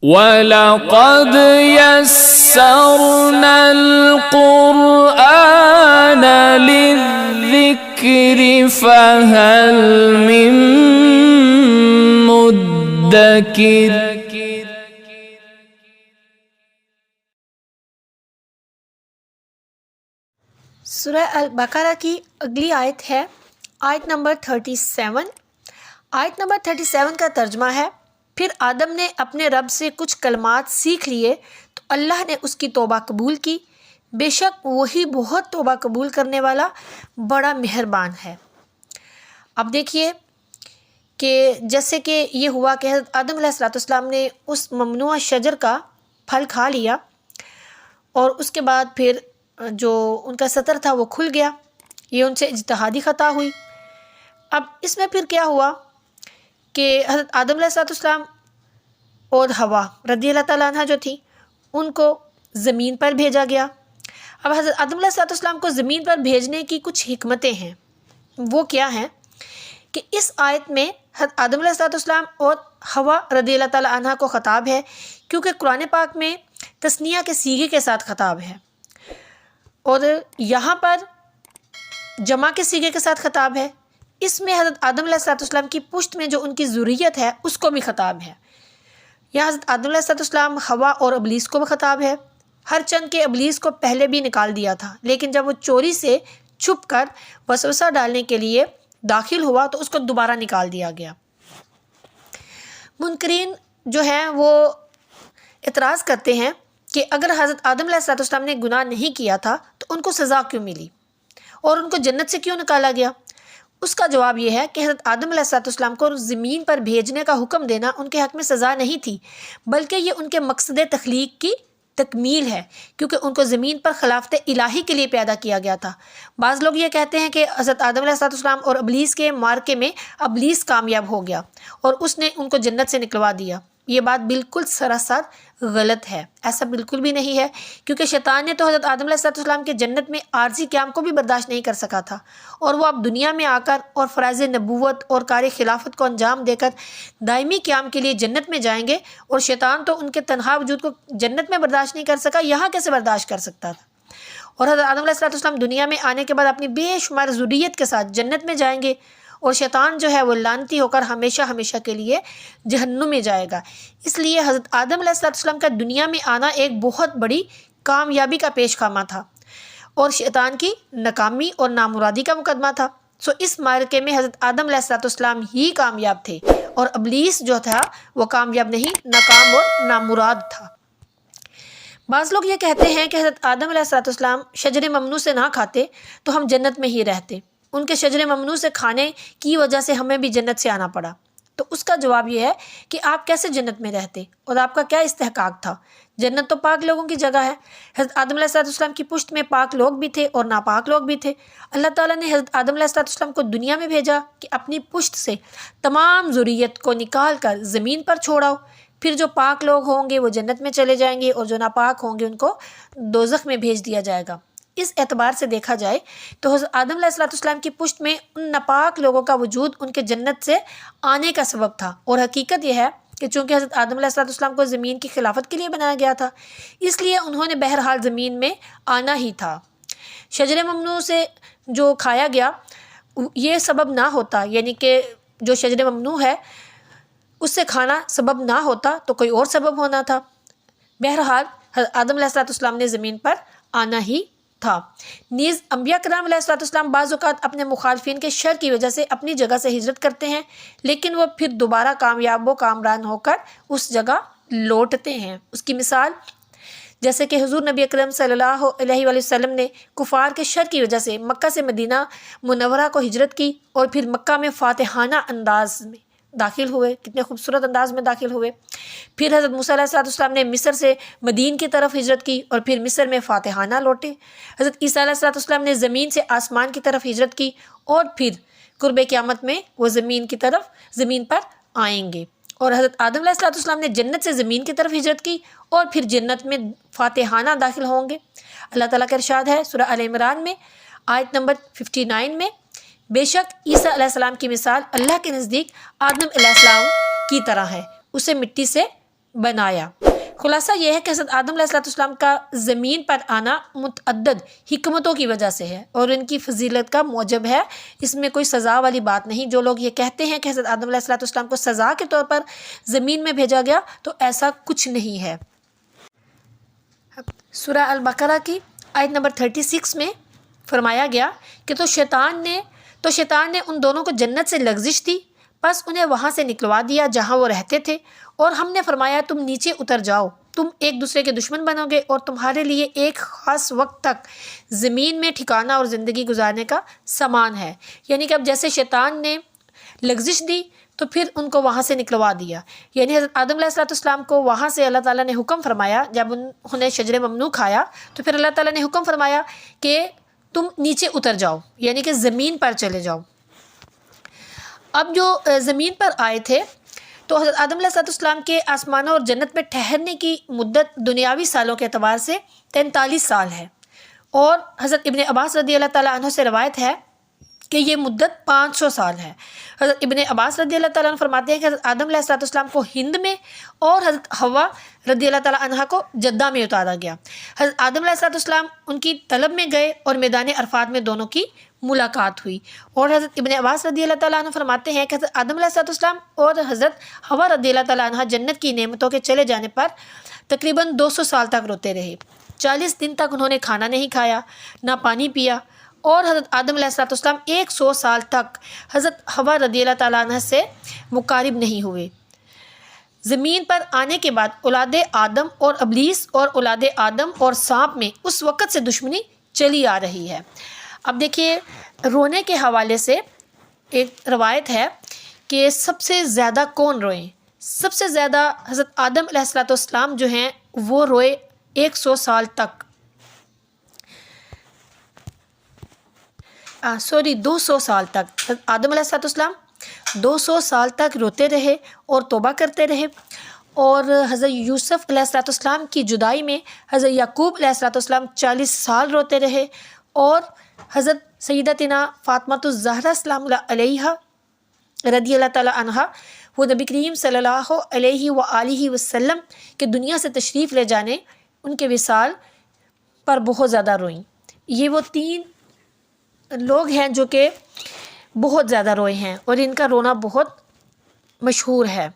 وَلَقَدْ يَسَّرْنَا الْقُرْآنَ لِلذِّكْرِ فَهَلْ مِن مُّدَّكِرٍ۔ سورہ البقرہ کی اگلی آیت ہے آیت نمبر 37۔ آیت نمبر 37 کا ترجمہ ہے، پھر آدم نے اپنے رب سے کچھ کلمات سیکھ لیے تو اللہ نے اس کی توبہ قبول کی، بے شک وہی بہت توبہ قبول کرنے والا بڑا مہربان ہے۔ اب دیکھیے کہ جیسے کہ یہ ہوا کہ حضرت آدم علیہ السلام نے اس ممنوع شجر کا پھل کھا لیا اور اس کے بعد پھر جو ان کا سطر تھا وہ کھل گیا، یہ ان سے اجتہادی خطا ہوئی۔ اب اس میں پھر کیا ہوا کہ حضرت آدم علیہ السلام اور حوا رضی اللہ تعالیٰ عنہ جو تھی ان کو زمین پر بھیجا گیا۔ اب حضرت آدم علیہ السلام کو زمین پر بھیجنے کی کچھ حکمتیں ہیں، وہ کیا ہیں کہ اس آیت میں حضرت آدم علیہ السلام اور حوا رضی اللہ تعالیٰ عنہ کو خطاب ہے، کیونکہ قرآن پاک میں تثنیہ کے صیغے کے ساتھ خطاب ہے اور یہاں پر جمع کے صیغے کے ساتھ خطاب ہے۔ اس میں حضرت آدم علیہ السلام کی پشت میں جو ان کی ذریت ہے اس کو بھی خطاب ہے۔ یہاں حضرت آدم علیہ السلام، حوا اور ابلیس کو بھی خطاب ہے، ہر چند کے ابلیس کو پہلے بھی نکال دیا تھا، لیکن جب وہ چوری سے چھپ کر وسوسہ ڈالنے کے لیے داخل ہوا تو اس کو دوبارہ نکال دیا گیا۔ منکرین جو ہیں وہ اعتراض کرتے ہیں کہ اگر حضرت آدم علیہ السلام نے گناہ نہیں کیا تھا تو ان کو سزا کیوں ملی اور ان کو جنت سے کیوں نکالا گیا؟ اس کا جواب یہ ہے کہ حضرت آدم علیہ السلام کو زمین پر بھیجنے کا حکم دینا ان کے حق میں سزا نہیں تھی، بلکہ یہ ان کے مقصد تخلیق کی تکمیل ہے، کیونکہ ان کو زمین پر خلافت الہی کے لیے پیدا کیا گیا تھا۔ بعض لوگ یہ کہتے ہیں کہ حضرت آدم علیہ السلام اور ابلیس کے معرکے میں ابلیس کامیاب ہو گیا اور اس نے ان کو جنت سے نکلوا دیا۔ یہ بات بالکل سراسر غلط ہے، ایسا بالکل بھی نہیں ہے، کیونکہ شیطان نے تو حضرت آدم علیہ السلام کے جنت میں عارضی قیام کو بھی برداشت نہیں کر سکا تھا، اور وہ اب دنیا میں آ کر اور فرائض نبوت اور کار خلافت کو انجام دے کر دائمی قیام کے لیے جنت میں جائیں گے، اور شیطان تو ان کے تنہا وجود کو جنت میں برداشت نہیں کر سکا، یہاں کیسے برداشت کر سکتا تھا؟ اور حضرت آدم علیہ السلام دنیا میں آنے کے بعد اپنی بے شمار ذریت کے ساتھ جنت میں جائیں گے، اور شیطان جو ہے وہ لعنتی ہو کر ہمیشہ ہمیشہ کے لیے جہنم میں جائے گا۔ اس لیے حضرت آدم علیہ السلام کا دنیا میں آنا ایک بہت بڑی کامیابی کا پیش خامہ تھا اور شیطان کی ناکامی اور نامرادی کا مقدمہ تھا۔ اس معرکے میں حضرت آدم علیہ السلام ہی کامیاب تھے اور ابلیس جو تھا وہ کامیاب نہیں، ناکام اور نامراد تھا۔ بعض لوگ یہ کہتے ہیں کہ حضرت آدم علیہ السلام شجر ممنوع سے نہ کھاتے تو ہم جنت میں ہی رہتے، ان کے شجر ممنوع سے کھانے کی وجہ سے ہمیں بھی جنت سے آنا پڑا۔ تو اس کا جواب یہ ہے کہ آپ کیسے جنت میں رہتے اور آپ کا کیا استحقاق تھا؟ جنت تو پاک لوگوں کی جگہ ہے۔ حضرت آدم علیہ السلام کی پشت میں پاک لوگ بھی تھے اور ناپاک لوگ بھی تھے۔ اللہ تعالیٰ نے حضرت آدم علیہ السلام کو دنیا میں بھیجا کہ اپنی پشت سے تمام ذریت کو نکال کر زمین پر چھوڑاؤ، پھر جو پاک لوگ ہوں گے وہ جنت میں چلے جائیں گے اور جو ناپاک ہوں گے ان کو دوزخ میں بھیج دیا جائے گا۔ اس اعتبار سے دیکھا جائے تو حضرت آدم علیہ السلام کی پشت میں ان ناپاک لوگوں کا وجود ان کے جنت سے آنے کا سبب تھا، اور حقیقت یہ ہے کہ چونکہ حضرت آدم علیہ السلام کو زمین کی خلافت کے لیے بنایا گیا تھا، اس لیے انہوں نے بہرحال زمین میں آنا ہی تھا۔ شجر ممنوع سے جو کھایا گیا یہ سبب نہ ہوتا، یعنی کہ جو شجر ممنوع ہے اس سے کھانا سبب نہ ہوتا تو کوئی اور سبب ہونا تھا۔ بہرحال حضرت آدم علیہ السلام نے زمین پر آنا ہی تھا۔ نیز انبیاء کرام علیہ السلام بعض اوقات اپنے مخالفین کے شر کی وجہ سے اپنی جگہ سے ہجرت کرتے ہیں، لیکن وہ پھر دوبارہ کامیاب و کامران ہو کر اس جگہ لوٹتے ہیں۔ اس کی مثال جیسے کہ حضور نبی اکرم صلی اللہ علیہ وآلہ وسلم نے کفار کے شر کی وجہ سے مکہ سے مدینہ منورہ کو ہجرت کی اور پھر مکہ میں فاتحانہ انداز میں داخل ہوئے، کتنے خوبصورت انداز میں داخل ہوئے۔ پھر حضرت موسیٰ علیہ السلام نے مصر سے مدین کی طرف ہجرت کی اور پھر مصر میں فاتحانہ لوٹے۔ حضرت عیسیٰ علیہ السلام نے زمین سے آسمان کی طرف ہجرت کی اور پھر قرب قیامت میں وہ زمین پر آئیں گے، اور حضرت آدم علیہ السلام نے جنت سے زمین کی طرف ہجرت کی اور پھر جنت میں فاتحانہ داخل ہوں گے۔ اللہ تعالیٰ کا ارشاد ہے سورہ آل عمران میں آیت نمبر 59 میں، بے شک عیسیٰ علیہ السلام کی مثال اللہ کے نزدیک آدم علیہ السلام کی طرح ہے، اسے مٹی سے بنایا۔ خلاصہ یہ ہے کہ حضرت آدم علیہ السلام کا زمین پر آنا متعدد حکمتوں کی وجہ سے ہے اور ان کی فضیلت کا موجب ہے، اس میں کوئی سزا والی بات نہیں۔ جو لوگ یہ کہتے ہیں کہ حضرت آدم علیہ السلام کو سزا کے طور پر زمین میں بھیجا گیا تو ایسا کچھ نہیں ہے۔ سورہ البقرہ کی آیت نمبر 36 میں فرمایا گیا کہ تو شیطان نے ان دونوں کو جنت سے لغزش دی، پس انہیں وہاں سے نکلوا دیا جہاں وہ رہتے تھے، اور ہم نے فرمایا تم نیچے اتر جاؤ، تم ایک دوسرے کے دشمن بنو گے اور تمہارے لیے ایک خاص وقت تک زمین میں ٹھکانہ اور زندگی گزارنے کا سامان ہے۔ یعنی کہ اب جیسے شیطان نے لغزش دی تو پھر ان کو وہاں سے نکلوا دیا، یعنی حضرت آدم علیہ السلام کو وہاں سے اللہ تعالیٰ نے حکم فرمایا، جب انہوں نے شجر ممنوع کھایا تو پھر اللہ تعالیٰ نے حکم فرمایا کہ تم نیچے اتر جاؤ، یعنی کہ زمین پر چلے جاؤ۔ اب جو زمین پر آئے تھے تو حضرت آدم علیہ السلام کے آسمانوں اور جنت میں ٹھہرنے کی مدت دنیاوی سالوں کے اعتبار سے 43 سال ہے، اور حضرت ابن عباس رضی اللہ تعالیٰ عنہ سے روایت ہے کہ یہ مدت 500 سال ہے۔ حضرت ابن عباس رضی اللہ تعالیٰ عنہ فرماتے ہیں کہ حضرت آدم علیہ السلام کو ہند میں اور حضرت حوا رضی اللہ تعالیٰ عنہ کو جدہ میں اتارا گیا۔ حضرت آدم علیہ السلام ان کی طلب میں گئے اور میدان عرفات میں دونوں کی ملاقات ہوئی، اور حضرت ابن عباس رضی اللہ تعالیٰ عنہ فرماتے ہیں کہ حضرت آدم علیہ السلام اور حضرت حوا رضی اللہ تعالیٰ عنہ جنت کی نعمتوں کے چلے جانے پر تقریباً 200 سال تک روتے رہے۔ 40 دن تک انہوں نے کھانا نہیں کھایا، نہ پانی پیا، اور حضرت آدم علیہ السلام 100 سال تک حضرت حوا رضی اللہ تعالیٰ عنہ سے مقارب نہیں ہوئے۔ زمین پر آنے کے بعد اولاد آدم اور ابلیس اور اولاد آدم اور سانپ میں اس وقت سے دشمنی چلی آ رہی ہے۔ اب دیکھیے رونے کے حوالے سے ایک روایت ہے کہ سب سے زیادہ کون روئیں؟ سب سے زیادہ حضرت آدم علیہ السلام جو ہیں وہ روئے 100 سال تک، 200 سال تک۔ حضرت آدم علیہ السلام 200 سال تک روتے رہے اور توبہ کرتے رہے، اور حضرت یوسف علیہ السلام کی جدائی میں حضرت یعقوب علیہ السلام 40 سال روتے رہے، اور حضرت سیدتنا فاطمۃ الزہرا سلام اللہ علیہا رضی اللہ تعالیٰ عنہا وہ نبی کریم صلی اللہ علیہ وآلہ وسلم کے دنیا سے تشریف لے جانے، ان کے وصال پر بہت زیادہ روئیں۔ یہ وہ 3 لوگ ہیں جو کہ بہت زیادہ روئے ہیں اور ان کا رونا بہت مشہور ہے۔